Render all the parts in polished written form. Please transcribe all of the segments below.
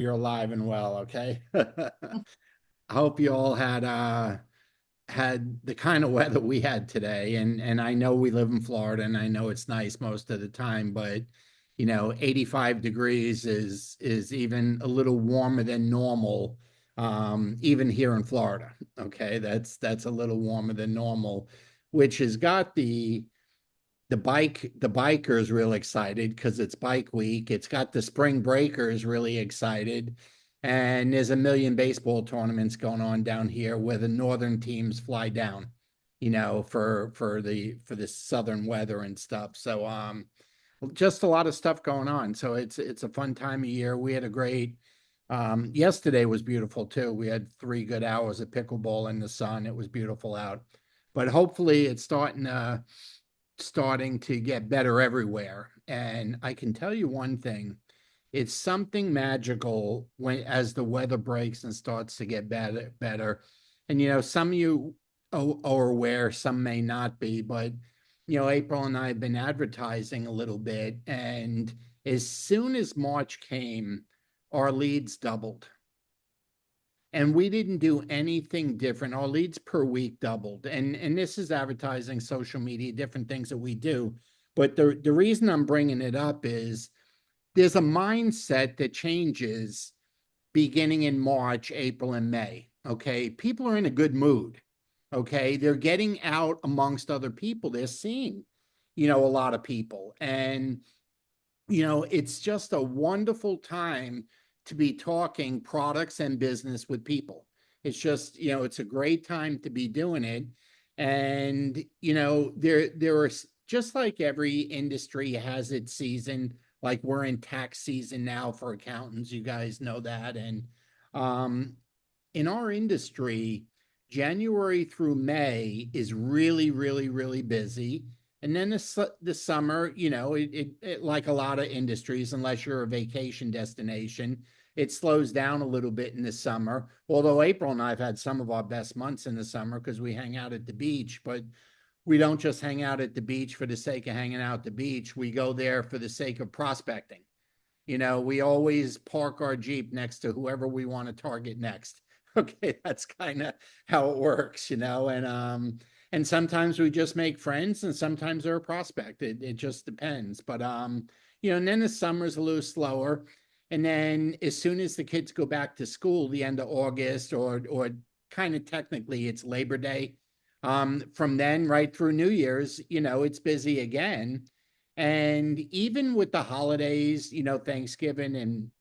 You're alive and well, okay? I hope you all had the kind of weather we had today. And I know we live in Florida and I know it's nice most of the time, but 85 degrees is even a little warmer than normal, even here in Florida. Okay, that's a little warmer than normal, which has got the bikers real excited because it's bike week. It's got the spring breakers really excited. And there's a million baseball tournaments going on down here where the northern teams fly down, for the southern weather and stuff. So just a lot of stuff going on. So it's a fun time of year. We had a great yesterday was beautiful too. We had 3 good hours of pickleball in the sun. It was beautiful out. But hopefully it's starting to get better everywhere. And I can tell you one thing, it's something magical when as the weather breaks and starts to get better. And some of you are aware, some may not be, but April and I have been advertising a little bit, and as soon as March came, our leads doubled. And we didn't do anything different. Our leads per week doubled. And this is advertising, social media, different things that we do. But the reason I'm bringing it up is there's a mindset that changes beginning in March, April, and May. Okay. People are in a good mood. Okay. They're getting out amongst other people. They're seeing, a lot of people. And it's just a wonderful time to be talking products and business with people. It's just, it's a great time to be doing it. And, there are, just like every industry has its season, like we're in tax season now for accountants, you guys know that. And um, in our industry, January through May is really, really, really busy. And then the summer, it like a lot of industries, unless you're a vacation destination, it slows down a little bit in the summer. Although April and I have had some of our best months in the summer because we hang out at the beach, but we don't just hang out at the beach for the sake of hanging out at the beach. We go there for the sake of prospecting. We always park our Jeep next to whoever we want to target next. Okay, that's kind of how it works, and sometimes we just make friends and sometimes they're a prospect. It just depends. But and then the summer's a little slower. And then as soon as the kids go back to school, the end of August or kind of technically it's Labor Day. From then right through New Year's, it's busy again. And even with the holidays, Thanksgiving and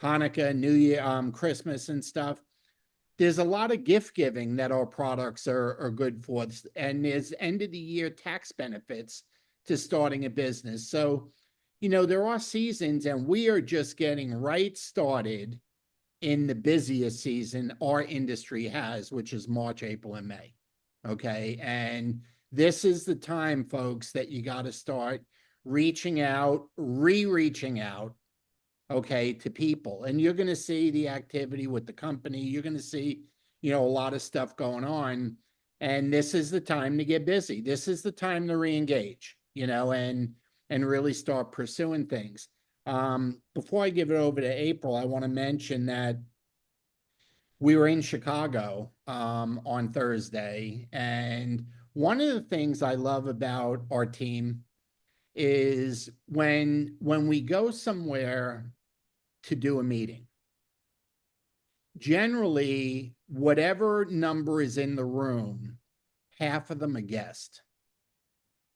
Hanukkah, New Year, Christmas and stuff, there's a lot of gift giving that our products are good for. And there's end of the year tax benefits to starting a business. So, there are seasons and we are just getting right started in the busiest season our industry has, which is March, April, and May. Okay. And this is the time, folks, that you got to start reaching out, reaching out, okay, to people. And you're going to see the activity with the company. You're going to see, a lot of stuff going on. And this is the time to get busy. This is the time to re-engage, and really start pursuing things. Before I give it over to April, I want to mention that we were in Chicago on Thursday. And one of the things I love about our team is when we go somewhere to do a meeting, generally, whatever number is in the room, half of them are guests.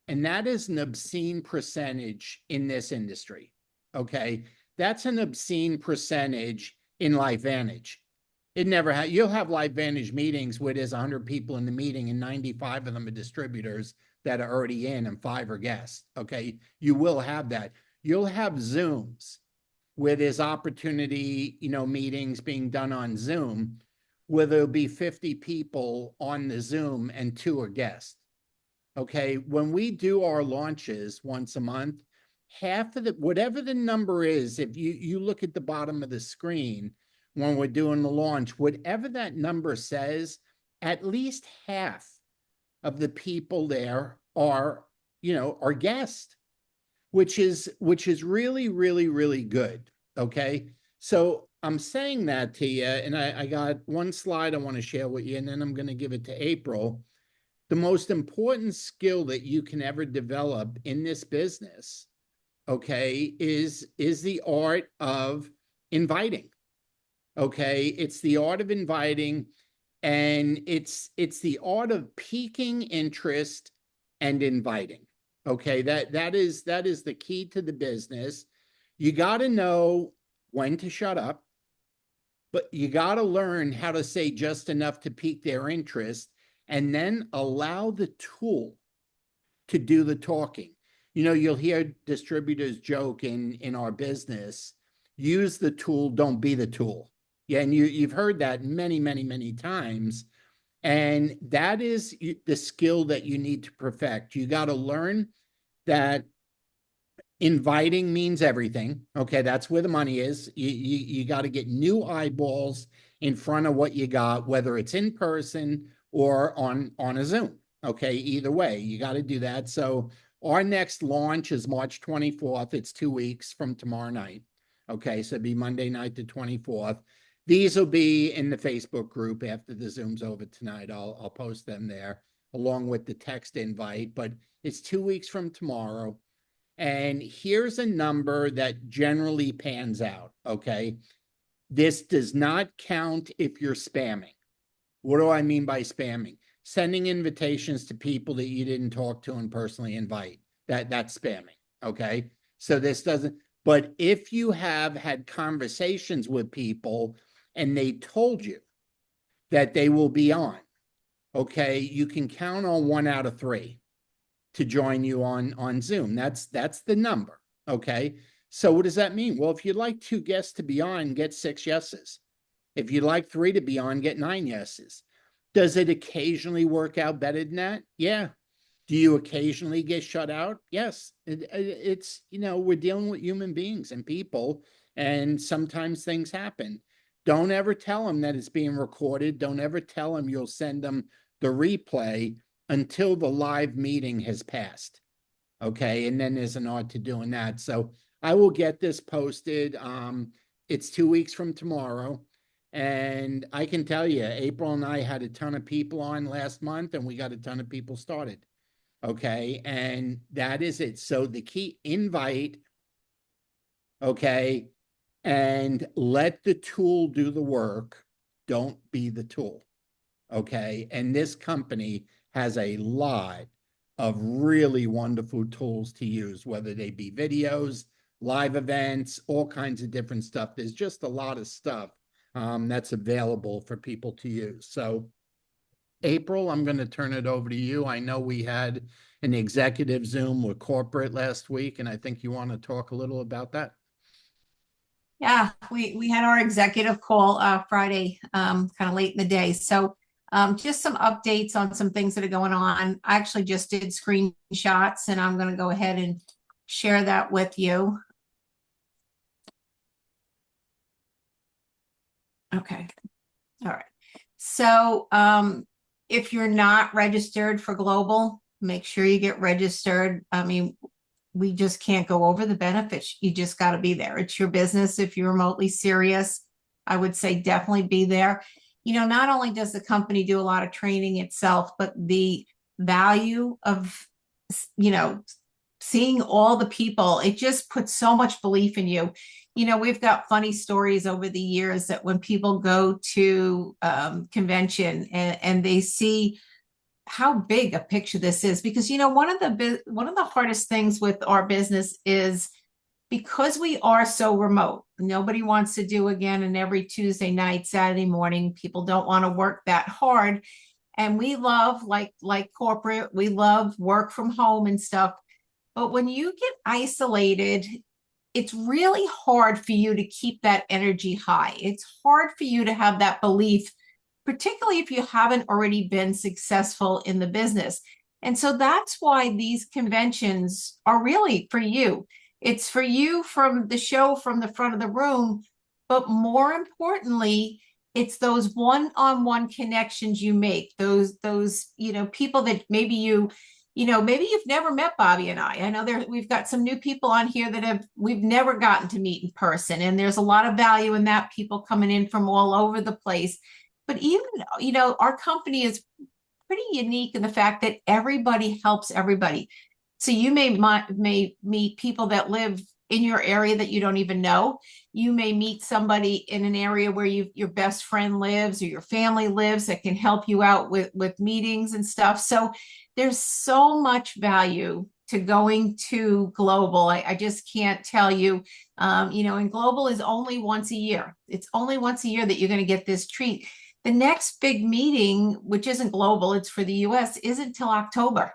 And that is an obscene percentage in this industry. Okay. That's an obscene percentage in LifeVantage. It never had, you'll have LifeVantage meetings where there's 100 people in the meeting and 95 of them are distributors that are already in and 5 are guests. Okay. You will have that. You'll have Zooms where there's opportunity, meetings being done on Zoom, where there'll be 50 people on the Zoom and 2 are guests. Okay. When we do our launches once a month, half of the, whatever the number is, if you look at the bottom of the screen when we're doing the launch, whatever that number says, at least half of the people there are guests, which is really, really, really good. Okay. So I'm saying that to you, and I got one slide I want to share with you, and then I'm going to give it to April. The most important skill that you can ever develop in this business, okay, is the art of inviting. Okay, it's the art of inviting, and it's the art of piquing interest and inviting. Okay, that is the key to the business. You got to know when to shut up, but you got to learn how to say just enough to pique their interest, and then allow the tool to do the talking. You know, you'll hear distributors joke in our business, use the tool, don't be the tool. Yeah, and you've heard that many, many, many times. And that is the skill that you need to perfect. You got to learn that inviting means everything. Okay, that's where the money is. You got to get new eyeballs in front of what you got, whether it's in person or on a Zoom. Okay, either way, you got to do that. So our next launch is March 24th. It's 2 weeks from tomorrow night. Okay, so it'll be Monday night the 24th. These will be in the Facebook group after the Zoom's over tonight. I'll post them there along with the text invite, but it's 2 weeks from tomorrow. And here's a number that generally pans out, okay? This does not count if you're spamming. What do I mean by spamming? Sending invitations to people that you didn't talk to and personally invite. That's spamming, okay? So this doesn't, but if you have had conversations with people and they told you that they will be on, okay, you can count on 1 out of 3 to join you on Zoom. That's the number, okay? So what does that mean? Well, if you'd like 2 guests to be on, get 6 yeses. If you'd like 3 to be on, get 9 yeses. Does it occasionally work out better than that? Yeah. Do you occasionally get shut out? Yes. It's, you know, we're dealing with human beings and people, and sometimes things happen. Don't ever tell them that it's being recorded. Don't ever tell them you'll send them the replay until the live meeting has passed. Okay, and then there's an art to doing that. So I will get this posted. It's 2 weeks from tomorrow. And I can tell you, April and I had a ton of people on last month, and we got a ton of people started. Okay, and that is it. So the key, invite, okay, and let the tool do the work. Don't be the tool. Okay, and this company has a lot of really wonderful tools to use, whether they be videos, live events, all kinds of different stuff. There's just a lot of stuff that's available for people to use. So April, I'm going to turn it over to you. I know we had an executive Zoom with corporate last week, and I think you want to talk a little about that. Yeah, we had our executive call Friday, kind of late in the day. So just some updates on some things that are going on. I actually just did screenshots, and I'm going to go ahead and share that with you. Okay. All right. So if you're not registered for Global, make sure you get registered. I mean, we just can't go over the benefits. You just got to be there. It's your business. If you're remotely serious, I would say definitely be there. You know, not only does the company do a lot of training itself, but the value of, you know, seeing all the people, it just puts so much belief in you. You know, we've got funny stories over the years that when people go to convention and they see how big a picture this is, because you know one of the hardest things with our business is because we are so remote. Nobody wants to do again and every Tuesday night, Saturday morning. People don't want to work that hard, and we love like corporate. We love work from home and stuff. But when you get isolated, it's really hard for you to keep that energy high. It's hard for you to have that belief, particularly if you haven't already been successful in the business. And so that's why these conventions are really for you. It's for you from the show, from the front of the room, but more importantly, it's those one-on-one connections you make, those, you know, people that maybe you maybe you've never met Bobby and I. I know we've got some new people on here that we've never gotten to meet in person. And there's a lot of value in that, people coming in from all over the place. But even, our company is pretty unique in the fact that everybody helps everybody. So you may meet people that live in your area that you don't even know. You may meet somebody in an area where your best friend lives or your family lives that can help you out with meetings and stuff. So there's so much value to going to global. I just can't tell you. And global is only once a year. It's only once a year that you're going to get this treat. The next big meeting, which isn't global, it's for the US, isn't till October.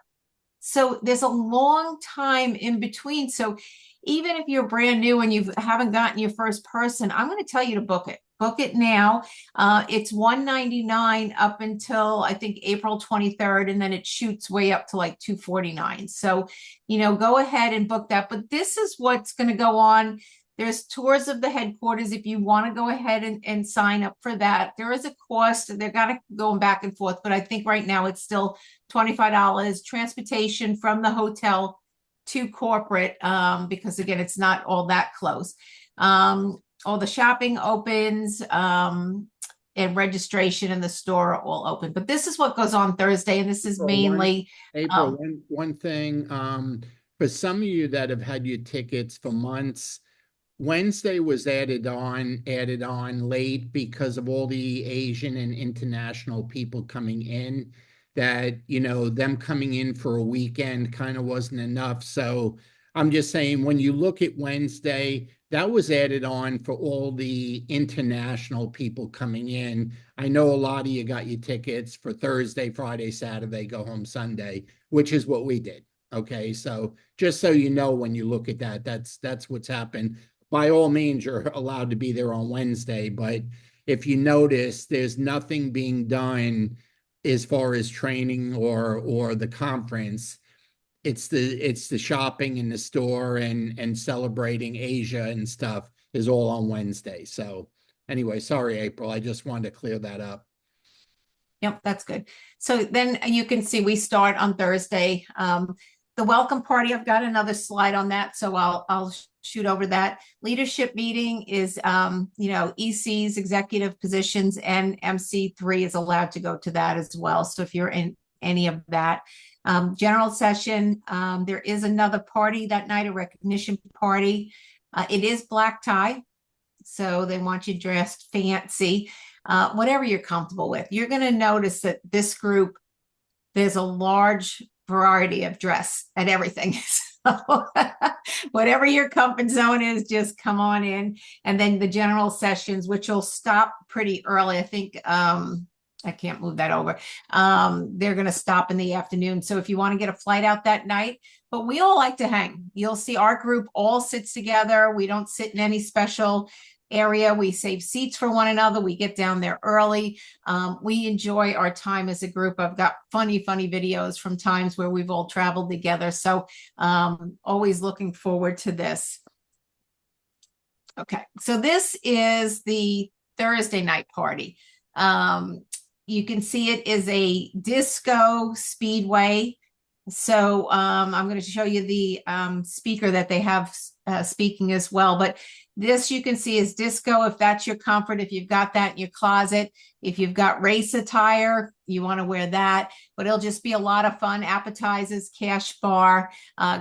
So there's a long time in between. So even if you're brand new and you haven't gotten your first person, I'm going to tell you to book it. Book it now. It's $199 up until I think April 23rd, and then it shoots way up to like $249. So, go ahead and book that. But this is what's going to go on. There's tours of the headquarters if you want to go ahead and sign up for that. There is a cost. They're kind of going back and forth, but I think right now it's still $25. Transportation from the hotel to corporate, because again, it's not all that close. All the shopping opens, and registration in the store are all open. But this is what goes on Thursday, and this is mainly April, one thing, for some of you that have had your tickets for months, Wednesday was added on late because of all the Asian and international people coming in, that, them coming in for a weekend kind of wasn't enough. So I'm just saying, when you look at Wednesday, that was added on for all the international people coming in. I know a lot of you got your tickets for Thursday, Friday, Saturday, go home Sunday, which is what we did. Okay, so just so you know, when you look at that, that's what's happened. By all means, you're allowed to be there on Wednesday, but if you notice, there's nothing being done as far as training or the conference. It's the shopping in the store and celebrating Asia and stuff is all on Wednesday. So anyway, sorry, April. I just wanted to clear that up. Yep, that's good. So then you can see we start on Thursday. The welcome party, I've got another slide on that, so I'll shoot over that. Leadership meeting is, ECs, executive positions, and MC3 is allowed to go to that as well. So if you're in any of that. General session, there is another party that night, a recognition party. It is black tie, so they want you dressed fancy. Whatever you're comfortable with. You're going to notice that this group, there's a large variety of dress and everything. So whatever your comfort zone is, just come on in. And then the general sessions, which will stop pretty early. I think I can't move that over. They're going to stop in the afternoon. So if you want to get a flight out that night, but we all like to hang. You'll see our group all sits together. We don't sit in any special area. We save seats for one another. We get down there early. We enjoy our time as a group. I've got funny videos from times where we've all traveled together. So always looking forward to this. Okay, so this is the Thursday night party. You can see it is a disco speedway. So I'm going to show you the speaker that they have speaking as well. But this you can see is disco, if that's your comfort, if you've got that in your closet. If you've got race attire, you want to wear that. But it'll just be a lot of fun. Appetizers, cash bar,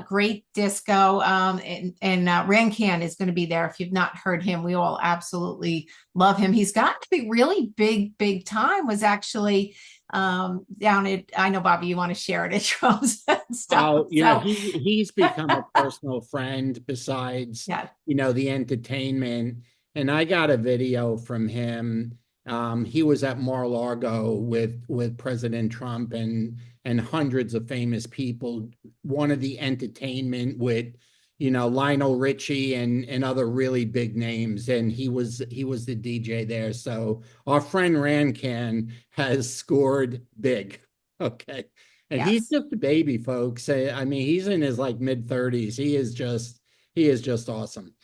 great disco. And Rancan is going to be there. If you've not heard him, we all absolutely love him. He's gotten to be really big time. Was actually down at, I know, Bobby, you want to share it at Trump's stuff. Oh, he's become a personal friend besides, yeah. The entertainment. And I got a video from him. He was at Mar-a-Lago with President Trump and hundreds of famous people. One of the entertainment with, Lionel Richie and other really big names, and he was the DJ there. So our friend Rancan has scored big. Okay. And Yes. he's just a baby, folks. I mean, he's in his like mid-30s. He is just awesome.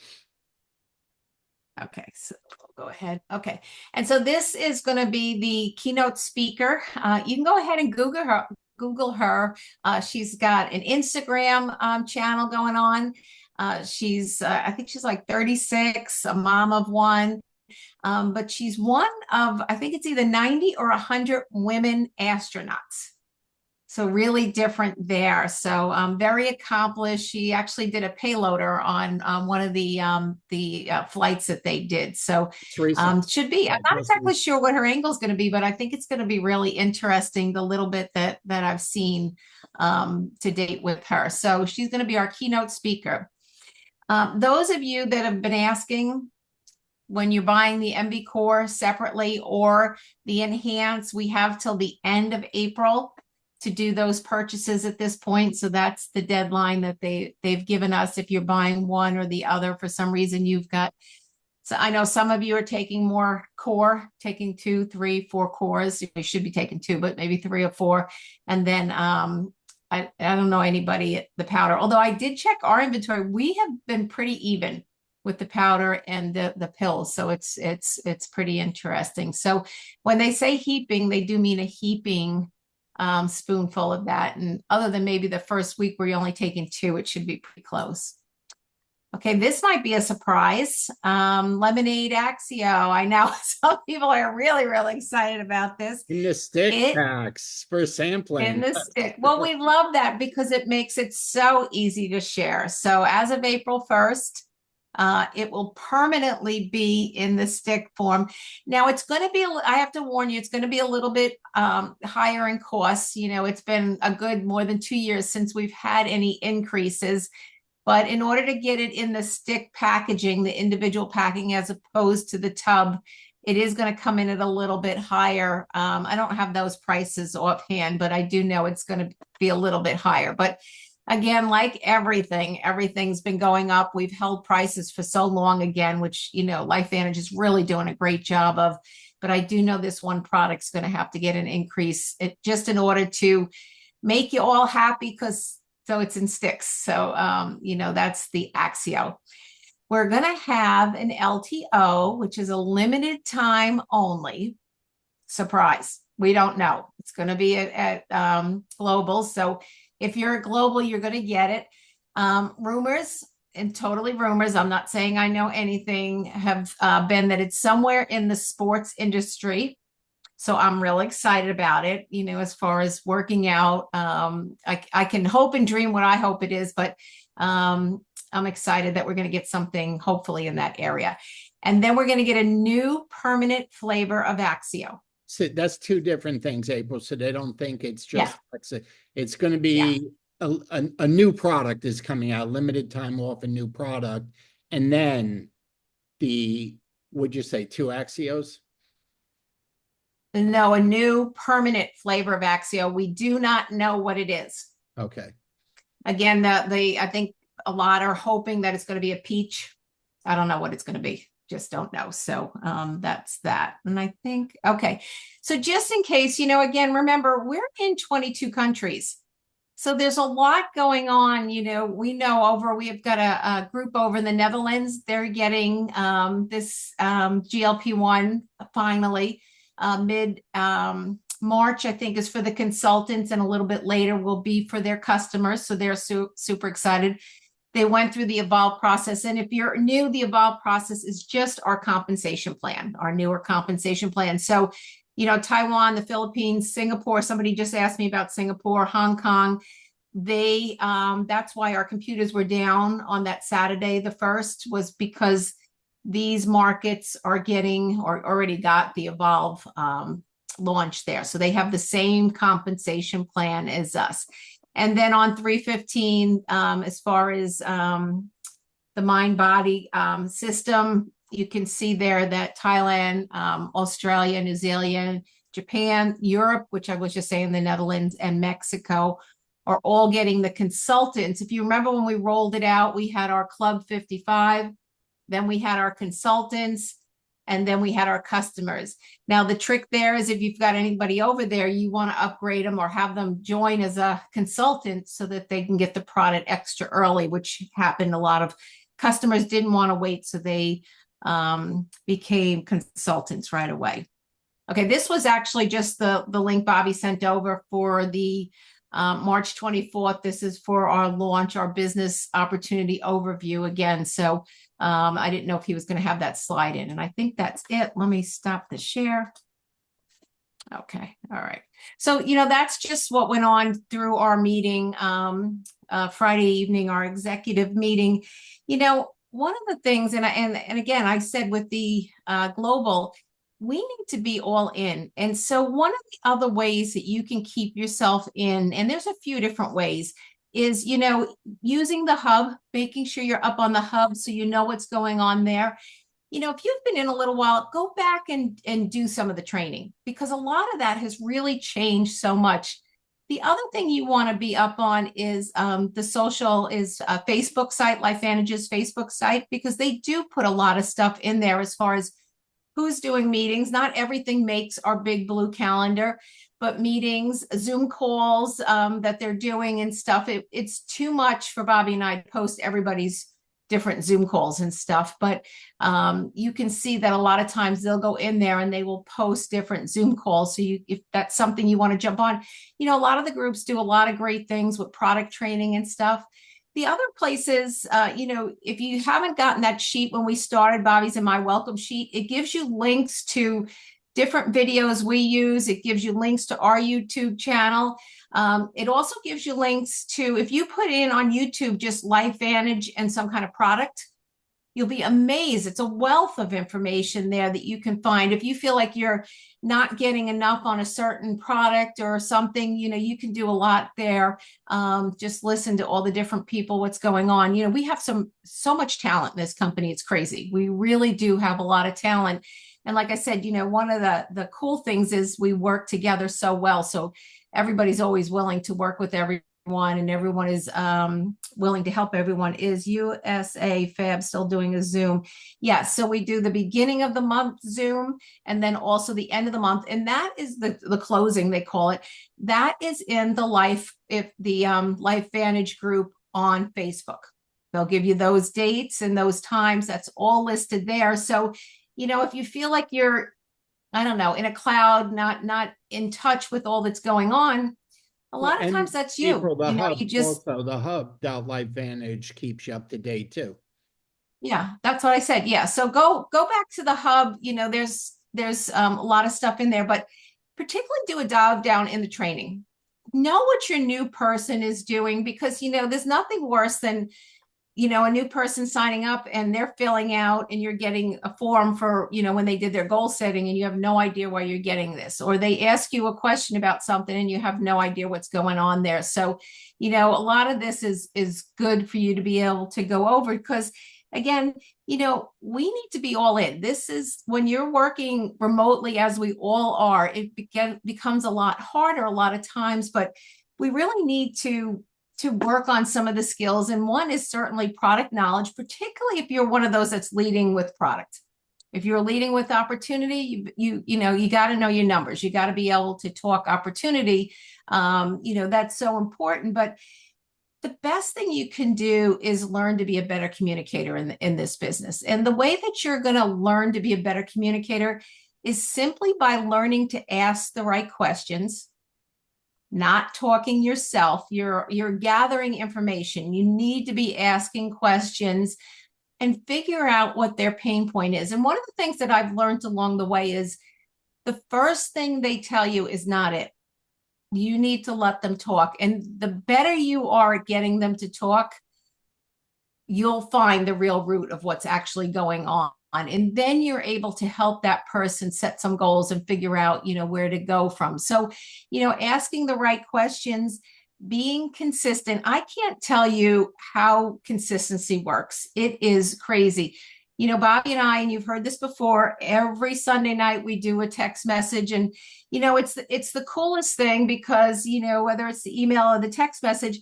Okay, so we'll go ahead. Okay, and so this is going to be the keynote speaker. You can go ahead and Google her. She's got an Instagram channel going on. I think she's like 36, a mom of one. But she's one of, I think it's either 90 or 100 women astronauts. So really different there. So very accomplished. She actually did a payloader on one of the flights that they did. So It's recent. should be. I'm not exactly sure what her angle is going to be, but I think it's going to be really interesting. The little bit that I've seen to date with her. So she's going to be our keynote speaker. Those of you that have been asking when you're buying the MB Core separately or the Enhance, we have till the end of April to do those purchases at this point. So that's the deadline that they've given us. If you're buying one or the other, for some reason you've got, so I know some of you are taking more core, taking 2, 3, 4 cores. You should be taking 2, but maybe 3 or 4. And then I don't know anybody at the powder, although I did check our inventory. We have been pretty even with the powder and the pills. So it's pretty interesting. So when they say heaping, they do mean a heaping spoonful of that. And other than maybe the first week where you're only taking 2, it should be pretty close. Okay, this might be a surprise. Lemonade Axio. I know some people are really, really excited about this. In the stick packs for sampling. In the stick. Well, we love that because it makes it so easy to share. So as of April 1st, it will permanently be in the stick form. Now it's going to be, I have to warn you, it's going to be a little bit higher in costs. You know, it's been a good more than 2 years since we've had any increases. But in order to get it in the stick packaging, the individual packing, as opposed to the tub, it is going to come in at a little bit higher. I don't have those prices offhand, but I do know it's going to be a little bit higher. But again, like everything's been going up. We've held prices for so long again, which, you know, LifeVantage is really doing a great job of. But I do know this one product's going to have to get an increase just in order to make you all happy, because so it's in sticks. So, you know, that's the Axio. We're going to have an LTO, which is a limited time only. Surprise. We don't know. It's going to be at Global. So if you're at Global, you're going to get it. Rumors, and totally rumors, I'm not saying I know anything, have been that it's somewhere in the sports industry. So I'm really excited about it, you know, as far as working out. I can hope and dream what I hope it is, but I'm excited that we're going to get something hopefully in that area. And then we're going to get a new permanent flavor of Axio. So that's 2 different things, April. So they don't think it's just, it's going to be a new product is coming out, limited time off, a new product. And then would you say 2 Axios? No, a new permanent flavor of Axio. We do not know what it is. Okay. Again, I think a lot are hoping that it's going to be a peach. I don't know what it's going to be. Just don't know. So that's that. And I think, okay. So just in case, you know, again, remember, we're in 22 countries. So there's a lot going on. You know, we have got a group over in the Netherlands. They're getting this GLP-1 finally. Mid-March, I think, is for the consultants, and a little bit later will be for their customers. So they're super excited. They went through the Evolve process. And if you're new, the Evolve process is just our compensation plan, our newer compensation plan. So, you know, Taiwan, the Philippines, Singapore, somebody just asked me about Singapore, Hong Kong. That's why our computers were down on that Saturday, the 1st, was because these markets are getting or already got the Evolve launch there. So they have the same compensation plan as us. And then on 3/15, as far as the mind body system, you can see there that Thailand, Australia, New Zealand, Japan, Europe, which I was just saying, the Netherlands and Mexico are all getting the consultants. If you remember when we rolled it out, we had our Club 55. Then we had our consultants, and then we had our customers. Now, the trick there is if you've got anybody over there, you want to upgrade them or have them join as a consultant so that they can get the product extra early, which happened. A lot of customers didn't want to wait, so they became consultants right away. Okay, this was actually just the link Bobby sent over for the March 24th. This is for our launch, our business opportunity overview again. So I didn't know if he was going to have that slide in, and I think that's it. Let me stop the share. Okay, all right. So, that's just what went on through our meeting Friday evening, our executive meeting. One of the things, and again, I said with the global, we need to be all in. And so one of the other ways that you can keep yourself in, and there's a few different ways, is, using the hub, making sure you're up on the hub so you know what's going on there. If you've been in a little while, go back and do some of the training, because a lot of that has really changed so much. The other thing you want to be up on is the social is Facebook site, LifeVantage's Facebook site, because they do put a lot of stuff in there as far as who's doing meetings. Not everything makes our big blue calendar, but meetings, Zoom calls that they're doing and stuff. It's too much for Bobby and I to post everybody's different Zoom calls and stuff, but you can see that a lot of times they'll go in there and they will post different Zoom calls. So if that's something you want to jump on, a lot of the groups do a lot of great things with product training and stuff. The other places, if you haven't gotten that sheet when we started, Bobby's and my welcome sheet, it gives you links to different videos we use. It gives you links to our YouTube channel. It also gives you links to, if you put in on YouTube just LifeVantage and some kind of product, you'll be amazed. It's a wealth of information there that you can find. If you feel like you're not getting enough on a certain product or something, you can do a lot there. Just listen to all the different people, what's going on. We have so much talent in this company. It's crazy. We really do have a lot of talent. And like I said, one of the cool things is we work together so well. So everybody's always willing to work with everyone, and everyone is willing to help everyone. Is USA Fab still doing a Zoom? Yes. So we do the beginning of the month Zoom, and then also the end of the month. And that is the closing, they call it. That is in the LifeVantage group on Facebook. They'll give you those dates and those times. That's all listed there. So if you feel like you're, I don't know, in a cloud, not in touch with all that's going on, a lot of times that's you. April, the hub, you just also the hub.LifeVantage keeps you up to date too. Yeah, that's what I said. Yeah. So go back to the hub. There's a lot of stuff in there, but particularly do a dive down in the training. Know what your new person is doing, because there's nothing worse than a new person signing up and they're filling out, and you're getting a form for, when they did their goal setting, and you have no idea why you're getting this, or they ask you a question about something and you have no idea what's going on there. So, a lot of this is good for you to be able to go over, because again, we need to be all in. This is when you're working remotely, as we all are, it becomes a lot harder a lot of times, but we really need to work on some of the skills. And one is certainly product knowledge, particularly if you're one of those that's leading with product. If you're leading with opportunity, you got to know your numbers. You got to be able to talk opportunity. That's so important. But the best thing you can do is learn to be a better communicator in this business. And the way that you're going to learn to be a better communicator is simply by learning to ask the right questions. Not talking yourself. You're gathering information. You need to be asking questions and figure out what their pain point is. And one of the things that I've learned along the way is the first thing they tell you is not it. You need to let them talk. And the better you are at getting them to talk, you'll find the real root of what's actually going on. And then you're able to help that person set some goals and figure out, where to go from. So, asking the right questions, being consistent. I can't tell you how consistency works. It is crazy. Bobby and I, and you've heard this before, every Sunday night we do a text message, and, it's the coolest thing, because, whether it's the email or the text message,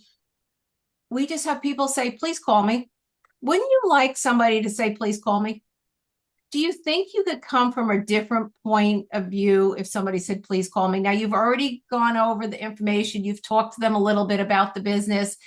we just have people say, please call me. Wouldn't you like somebody to say, please call me? Do you think you could come from a different point of view if somebody said, please call me? Now, you've already gone over the information. You've talked to them a little bit about the business.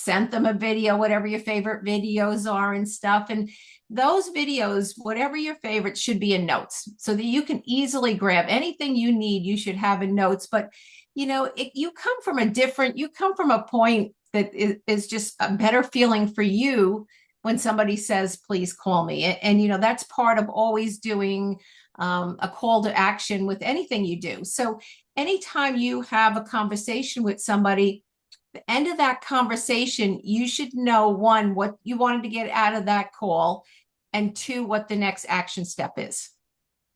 sent them a video, whatever your favorite videos are and stuff. And those videos, whatever your favorites, should be in notes so that you can easily grab anything you need. You should have in notes. But you come from a point that is just a better feeling for you when somebody says, please call me. And that's part of always doing a call to action with anything you do. So anytime you have a conversation with somebody, the end of that conversation, you should know, one, what you wanted to get out of that call, and two, what the next action step is.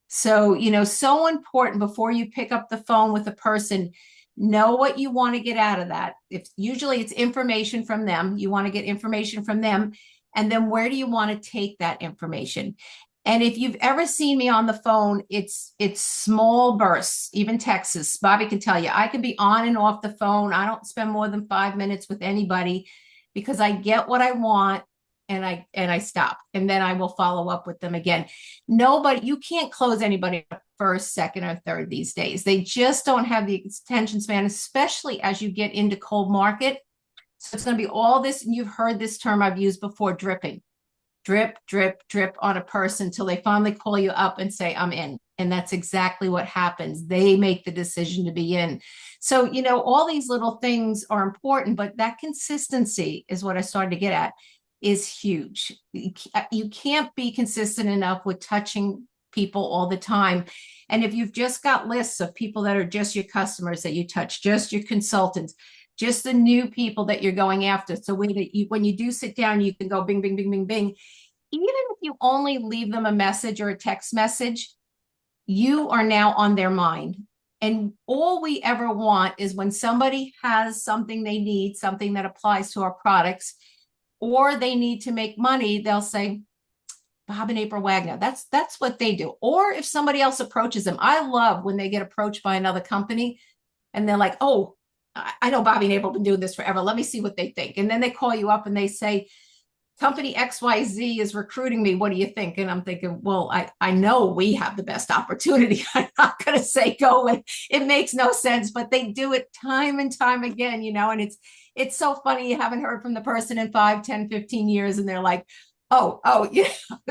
So, so important before you pick up the phone with a person, know what you want to get out of that. If usually it's information from them, you want to get information from them. And then where do you want to take that information? And if you've ever seen me on the phone, it's small bursts, even Texas. Bobby can tell you, I can be on and off the phone. I don't spend more than 5 minutes with anybody because I get what I want and I stop. And then I will follow up with them again. You can't close anybody first, second, or third these days. They just don't have the attention span, especially as you get into cold market. So it's going to be all this, and you've heard this term I've used before, dripping. Drip, drip, drip on a person until they finally call you up and say, I'm in. And that's exactly what happens. They make the decision to be in. So, all these little things are important, but that consistency is what I started to get at, is huge. You can't be consistent enough with touching people all the time. And if you've just got lists of people that are just your customers that you touch, just your consultants, just the new people that you're going after. So when you do sit down, you can go bing, bing, bing, bing, bing. Even if you only leave them a message or a text message, you are now on their mind. And all we ever want is when somebody has something they need, something that applies to our products, or they need to make money, they'll say, Bob and April Wagner. That's what they do. Or if somebody else approaches them, I love when they get approached by another company and they're like, oh, I know Bobby and April have been doing this forever. Let me see what they think. And then they call you up and they say, company XYZ is recruiting me. What do you think? And I'm thinking, well, I know we have the best opportunity. I'm not going to say go. It makes no sense, but they do it time and time again, and it's so funny. You haven't heard from the person in 5, 10, 15 years. And they're like, oh,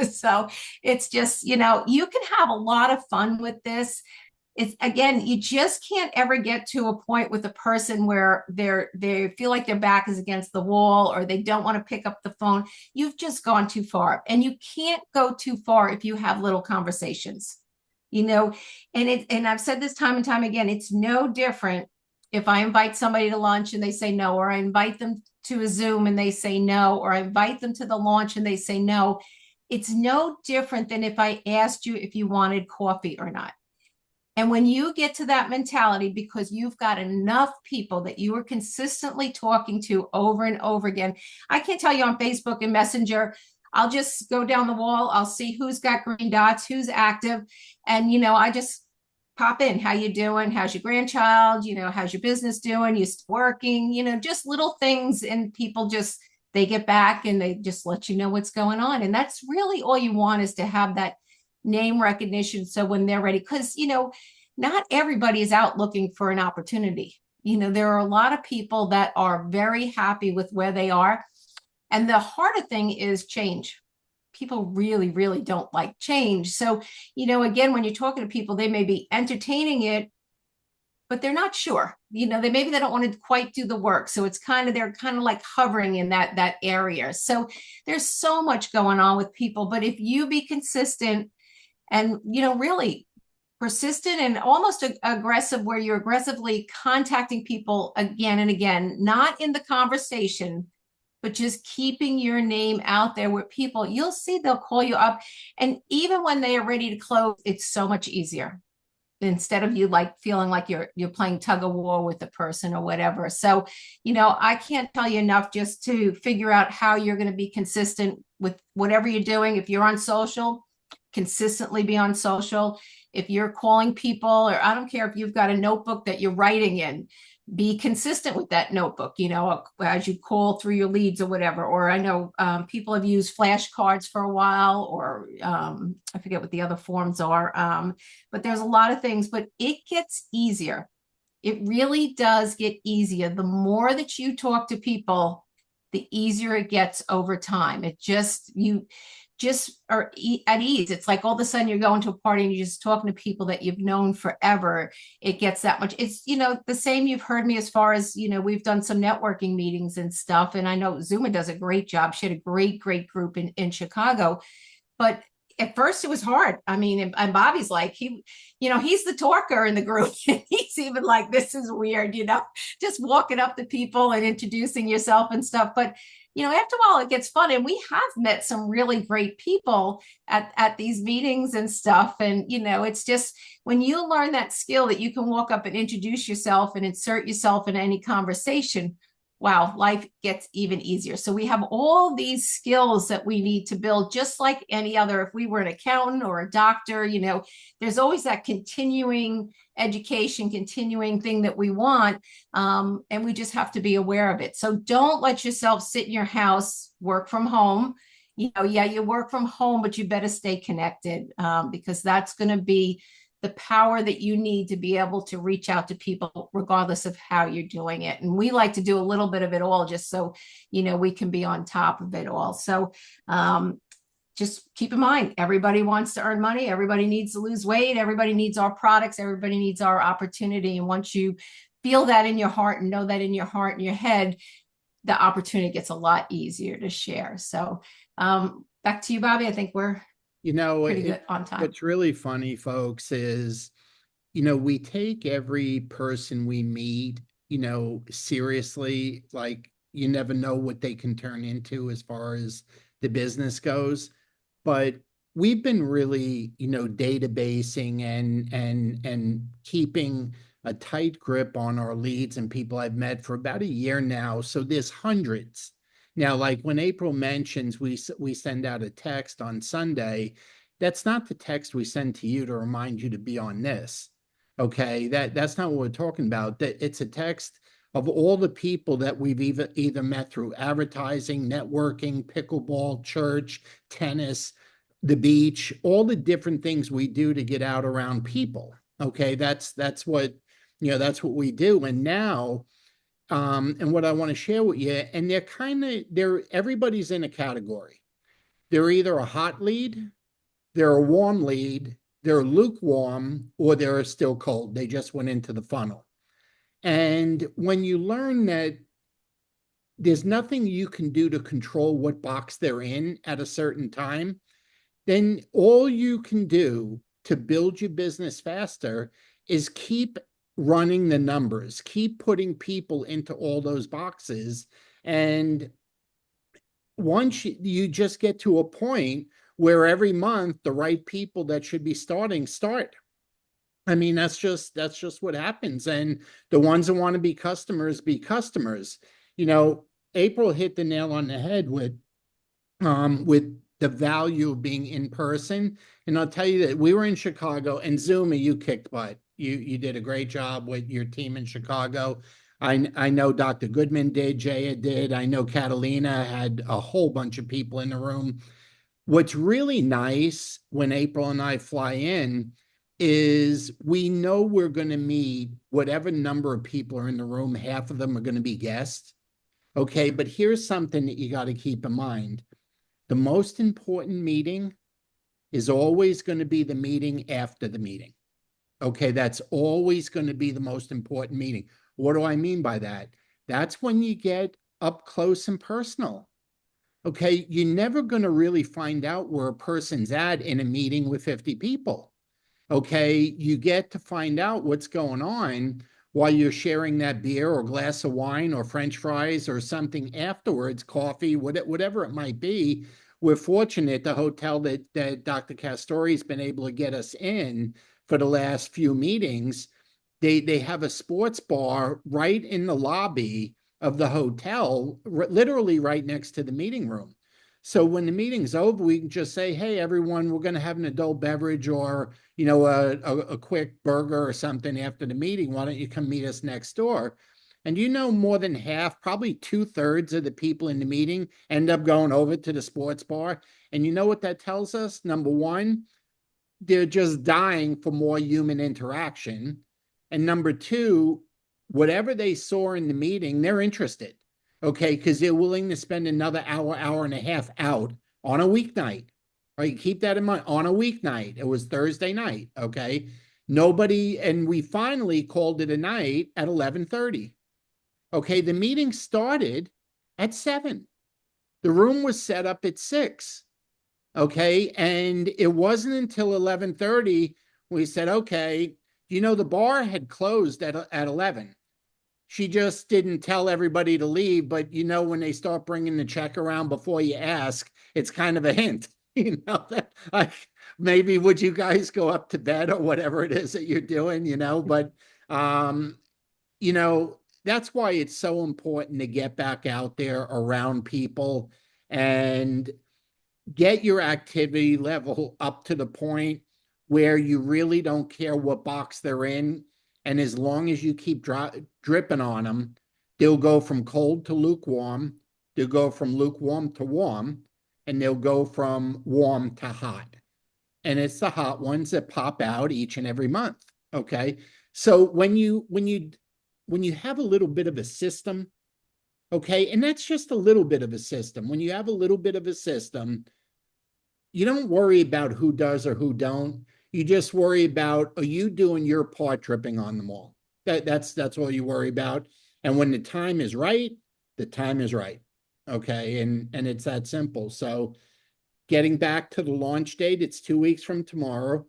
so it's just, you can have a lot of fun with this. It's, again, you just can't ever get to a point with a person where they feel like their back is against the wall or they don't want to pick up the phone. You've just gone too far, and you can't go too far if you have little conversations, and I've said this time and time again, it's no different if I invite somebody to lunch and they say no, or I invite them to a Zoom and they say no, or I invite them to the launch and they say no. It's no different than if I asked you if you wanted coffee or not. And when you get to that mentality, because you've got enough people that you are consistently talking to over and over again, I can't tell you on Facebook and Messenger, I'll just go down the wall. I'll see who's got green dots, who's active. And, I just pop in. How you doing? How's your grandchild? How's your business doing? You working? Just little things. And people they get back and they just let you know what's going on. And that's really all you want, is to have that name recognition. So when they're ready, because, not everybody is out looking for an opportunity. There are a lot of people that are very happy with where they are. And the harder thing is change. People really, really don't like change. So, again, when you're talking to people, they may be entertaining it, but they're not sure. They don't want to quite do the work. So it's they're kind of like hovering in that area. So there's so much going on with people. But if you be consistent and, really persistent and almost aggressive, where you're aggressively contacting people again and again, not in the conversation, but just keeping your name out there with people, you'll see they'll call you up. And even when they are ready to close, it's so much easier, instead of you feeling like you're playing tug of war with the person or whatever. So, I can't tell you enough just to figure out how you're going to be consistent with whatever you're doing. If you're on social, consistently be on social. If you're calling people, or I don't care if you've got a notebook that you're writing in, be consistent with that notebook, as you call through your leads or whatever. Or I know people have used flashcards for a while, or I forget what the other forms are. But there's a lot of things, but it gets easier. It really does get easier. The more that you talk to people, the easier it gets over time. You just are at ease. It's like all of a sudden you're going to a party and you're just talking to people that you've known forever. It gets that much. It's, the same you've heard me as far as, we've done some networking meetings and stuff. And I know Zuma does a great job. She had a great group in Chicago. But at first it was hard. I mean, and Bobby's like, he's the talker in the group. And he's even like, this is weird, just walking up to people and introducing yourself and stuff. But, after a while it gets fun. And we have met some really great people at these meetings and stuff. And, it's just when you learn that skill that you can walk up and introduce yourself and insert yourself in any conversation, wow, life gets even easier. So we have all these skills that we need to build, just like any other. If we were an accountant or a doctor, there's always that continuing education, continuing thing that we want. And we just have to be aware of it. So don't let yourself sit in your house, work from home. Yeah, you work from home, but you better stay connected, because that's going to be the power that you need to be able to reach out to people regardless of how you're doing it. And we like to do a little bit of it all just so, we can be on top of it all. So just keep in mind, everybody wants to earn money. Everybody needs to lose weight. Everybody needs our products. Everybody needs our opportunity. And once you feel that in your heart and know that in your heart and your head, the opportunity gets a lot easier to share. So back to you, Bobby. I think we're pretty good on time. What's really funny, folks, is, we take every person we meet, seriously. Like, you never know what they can turn into as far as the business goes. But we've been really, databasing and keeping a tight grip on our leads and people I've met for about a year now. So there's hundreds. Now, like when April mentions we send out a text on Sunday, that's not the text we send to you to remind you to be on this. Okay, that's not what we're talking about. That it's a text of all the people that we've either met through advertising, networking, pickleball, church, tennis, the beach, all the different things we do to get out around people. Okay, that's what that's what we do. And now and what I want to share with you, and everybody's in a category. They're either a hot lead, they're a warm lead, they're lukewarm, or they're still cold. They just went into the funnel. And when you learn that there's nothing you can do to control what box they're in at a certain time, then all you can do to build your business faster is keep running the numbers, keep putting people into all those boxes. And once you just get to a point where every month the right people that should be starting start. I mean, that's just what happens. And the ones that want to be customers be customers. April hit the nail on the head with the value of being in person. And I'll tell you that we were in Chicago, and Zuma, you kicked butt. You did a great job with your team in Chicago. I know Dr. Goodman did, Jaya did. I know Catalina had a whole bunch of people in the room. What's really nice when April and I fly in is we know we're going to meet whatever number of people are in the room. Half of them are going to be guests. Okay, but here's something that you got to keep in mind. The most important meeting is always going to be the meeting after the meeting. Okay, that's always going to be the most important meeting. What do I mean by that? That's when you get up close and personal. Okay, you're never going to really find out where a person's at in a meeting with 50 people. Okay, you get to find out what's going on while you're sharing that beer or glass of wine or French fries or something afterwards, coffee, whatever it might be. We're fortunate the hotel that Dr. Castori's been able to get us in for the last few meetings, they have a sports bar right in the lobby of the hotel, literally right next to the meeting room. So when the meeting's over, we can just say, hey, everyone, we're going to have an adult beverage or, a quick burger or something after the meeting. Why don't you come meet us next door? And more than half, probably 2/3 of the people in the meeting end up going over to the sports bar. And you know what that tells us? Number one, they're just dying for more human interaction. And number two, whatever they saw in the meeting, they're interested. Okay, because they're willing to spend another hour, hour and a half out on a weeknight. Right, keep that in mind. On a weeknight, it was Thursday night. Okay, nobody, and we finally called it a night at 11:30. Okay, the meeting started at 7. The room was set up at 6. Okay, and it wasn't until 11:30 we said, okay, the bar had closed at 11. She just didn't tell everybody to leave, but when they start bringing the check around before you ask, it's kind of a hint. That like, maybe would you guys go up to bed or whatever it is that you're doing, but um you know that's why it's so important to get back out there around people and get your activity level up to the point where you really don't care what box they're in. And as long as you keep dripping on them, they'll go from cold to lukewarm. They'll go from lukewarm to warm, and they'll go from warm to hot. And it's the hot ones that pop out each and every month. Okay. So when you have a little bit of a system, okay, and that's just a little bit of a system. When you have a little bit of a system, you don't worry about who does or who don't. You just worry about, are you doing your part tripping on them all? That's all you worry about. And when the time is right, the time is right. Okay. And it's that simple. So getting back to the launch date, it's 2 weeks from tomorrow.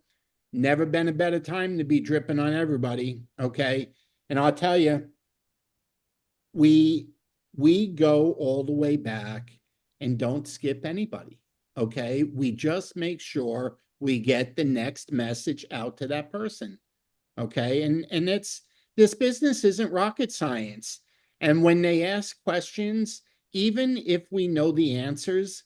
Never been a better time to be dripping on everybody. Okay. And I'll tell you, we we go all the way back and don't skip anybody. Okay, we just make sure we get the next message out to that person. Okay, and it's this business isn't rocket science. And when they ask questions, even if we know the answers,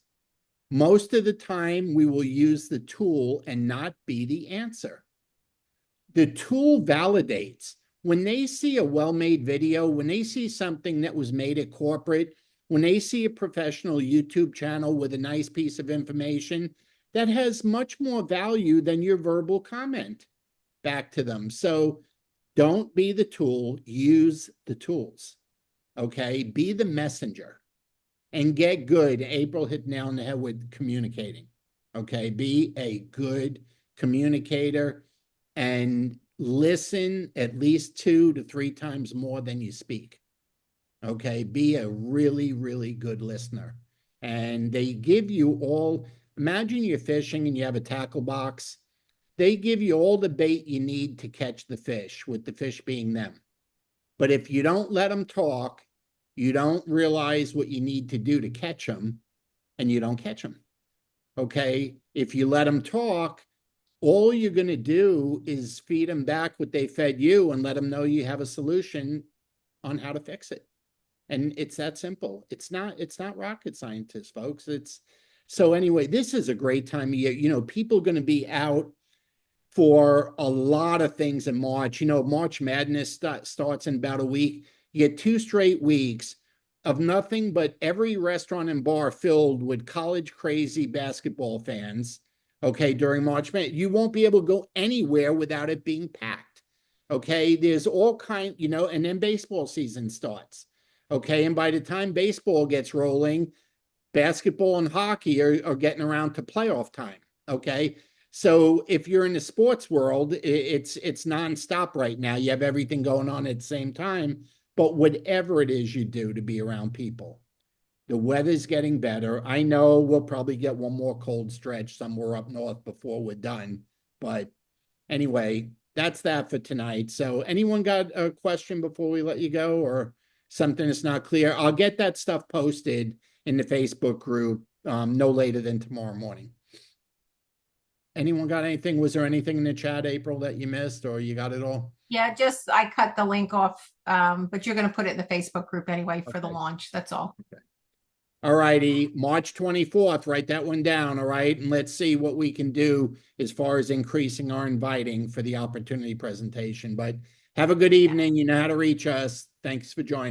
most of the time we will use the tool and not be the answer. The tool validates. When they see a well-made video, when they see something that was made at corporate, when they see a professional YouTube channel with a nice piece of information, that has much more value than your verbal comment back to them. So don't be the tool, use the tools. Okay, be the messenger and get good. April hit nail on the head with communicating. Okay, be a good communicator and listen at least 2 to 3 times more than you speak. Okay, be a really, really good listener. And they give you all, imagine you're fishing and you have a tackle box. They give you all the bait you need to catch the fish, with the fish being them. But if you don't let them talk, you don't realize what you need to do to catch them, and you don't catch them. Okay, if you let them talk, all you're going to do is feed them back what they fed you and let them know you have a solution on how to fix it. And it's that simple. It's not rocket scientists, folks. It's so anyway, this is a great time of year. People are going to be out for a lot of things in March. March Madness starts in about a week. You get 2 straight weeks of nothing but every restaurant and bar filled with college crazy basketball fans. Okay, during March Madness, you won't be able to go anywhere without it being packed. Okay, there's all kind, and then baseball season starts. Okay, and by the time baseball gets rolling, basketball and hockey are getting around to playoff time. Okay, so if you're in the sports world, it's nonstop right now. You have everything going on at the same time. But whatever it is you do to be around people, the weather's getting better. I know we'll probably get one more cold stretch somewhere up north before we're done. But anyway, that's that for tonight. So anyone got a question before we let you go, or something that's not clear? I'll get that stuff posted in the Facebook group no later than tomorrow morning. Anyone got anything? Was there anything in the chat, April, that you missed, or you got it all? Yeah, just I cut the link off, but you're going to put it in the Facebook group anyway for the launch. That's all. Okay. All righty, March 24th, write that one down, all right? And let's see what we can do as far as increasing our inviting for the opportunity presentation. But have a good evening. You know how to reach us. Thanks for joining.